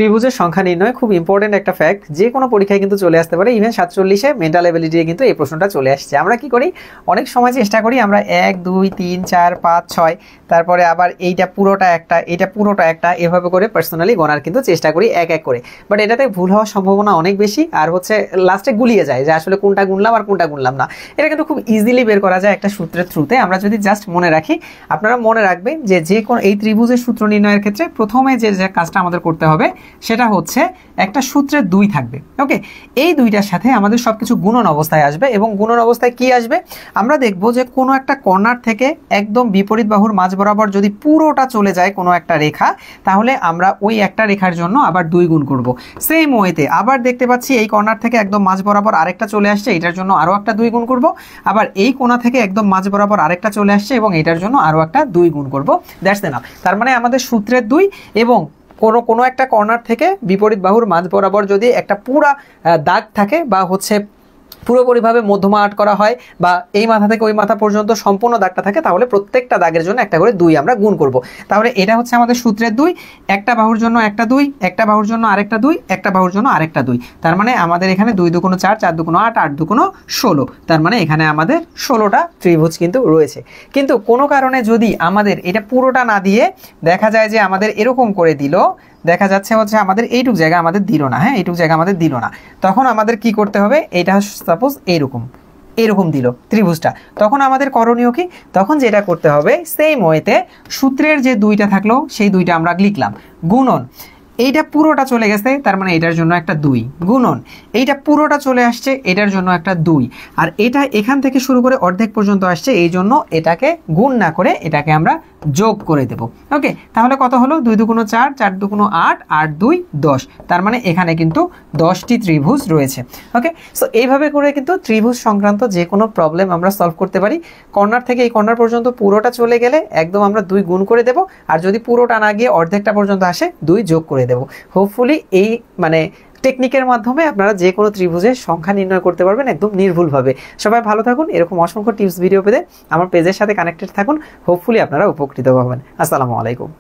ত্রিভুজের সংখ্যা নির্ণয় খুব ইম্পর্টেন্ট একটা ফ্যাক্ট, যে কোনো পরীক্ষায় কিন্তু চলে আসতে পারে। ইভেন 47-এ মেন্টাল এবিলিটি কিন্তু এই প্রশ্নটা চলে আসছে। আমরা কি করি, অনেক সময় চেষ্টা করি আমরা 1 2 3 4 5 6 তারপরে আবার এইটা পুরোটা একটা, এটা পুরোটা একটা, এভাবে করে পার্সোনালি গোনার কিন্তু চেষ্টা করি এক এক করে। বাট এটাতে ভুল হওয়ার সম্ভাবনা অনেক বেশি, আর হচ্ছে লাস্টে গুলিয়ে যায় যে আসলে কোনটা গুনলাম আর কোনটা গুনলাম না। এটা কিন্তু খুব ইজিলি বের করা যায় একটা সূত্রের থ্রুতে। আমরা যদি জাস্ট মনে রাখি, আপনারা মনে রাখবেন যে কোনো এই ত্রিভুজের সূত্র নির্ণয়ের ক্ষেত্রে প্রথমে যে কাজটা আমাদের করতে হবে সেটা হচ্ছে একটা সূত্রে 2 থাকবে। ওকে, এই 2টার সাথে আমাদের সবকিছু গুণন অবস্থায় আসবে, এবং গুণন অবস্থায় কি আসবে আমরা দেখব যে কোনো একটা কর্নার থেকে একদম বিপরীত বাহুর মাঝ বরাবর যদি পুরোটা চলে যায় কোনো একটা রেখা, তাহলে আমরা ওই একটা রেখার জন্য আবার 2 গুণ করব। সেম ওয়েতে আবার দেখতে পাচ্ছি এই কর্নার থেকে একদম মাঝ বরাবর আরেকটা চলে আসছে, এটার জন্য আরও একটা 2 গুণ করব। আবার এই কোণা থেকে একদম মাঝ বরাবর আরেকটা চলে আসছে এবং এটার জন্য আরও একটা 2 গুণ করব। That's enough. তার মানে আমাদের সূত্রের 2 এবং কোনো একটা কর্নার থেকে বিপরীত বাহুর মাঝ বরাবর যদি একটা পুরা দাগ থাকে বা হচ্ছে পুরোপুরিভাবে মধ্যমা আট করা হয়, বা এই মাথা থেকে ওই মাথা পর্যন্ত সম্পূর্ণ দাগটা থাকে, তাহলে প্রত্যেকটা দাগের জন্য একটা করে 2 আমরা গুণ করব। তাহলে এটা হচ্ছে আমাদের সূত্রের 2, একটা বাহুর জন্য একটা 2, একটা বাহুর জন্য আরেকটা 2, একটা বাহুর জন্য আরেকটা 2। তার মানে আমাদের এখানে 2 2 4, 4 2 8, 8 2 16। তার মানে এখানে আমাদের 16টা ত্রিভুজ কিন্তু রয়েছে। কিন্তু কোনো কারণে যদি আমাদের এটা পুরোটা না দিয়ে দেখা যায় যে আমাদের এরকম করে দিল, দেখা যাচ্ছে হচ্ছে আমাদের এইটুক জায়গা আমাদের দিল না, হ্যাঁ এইটুক জায়গা আমাদের দিল না, তখন আমাদের কি করতে হবে, এইটা সাপোজ এরকম দিল ত্রিভুজটা, তখন আমাদের করণীয় কি, তখন যেটা করতে হবে সেম ওয়েতে সূত্রের যে 2টা থাকলো সেই 2টা আমরা লিখলাম, গুণন এইটা পুরোটা চলে গেছে তার মানে এটার জন্য একটা 2, গুণন এইটা পুরোটা চলে আসছে এটার জন্য একটা 2, আর এটা এখান থেকে শুরু করে অর্ধেক পর্যন্ত আসছে, এই জন্য এটাকে গুণ না করে এটাকে আমরা যোগ করে দেব। ওকে, তাহলে কত হলো, 2 2 4, 4 2 8, 8 2 10। তার মানে এখানে কিন্তু 10টি ত্রিভুজ রয়েছে। ওকে, সো এইভাবে করে কিন্তু ত্রিভুজ সংক্রান্ত যে কোনো প্রবলেম আমরা সলভ করতে পারি। কর্নার থেকে এই কর্নার পর্যন্ত পুরোটা চলে গেলে একদম আমরা 2 গুণ করে দেব, আর যদি পুরোটা না গিয়ে অর্ধেকটা পর্যন্ত আসে 2 যোগ করে দেব। হোপফুলি এই টেকনিকের মাধ্যমে আপনারা যে কোনো ত্রিভুজের সংখ্যা নির্ণয় করতে পারবেন একদম নির্ভুলভাবে। সবাই ভালো থাকুন, এরকম অসংখ্য টিপস ভিডিও পেতে আমার পেজের সাথে কানেক্টেড থাকুন। হোপফুলি আপনারা উপকৃত হবেন। আসসালামু আলাইকুম।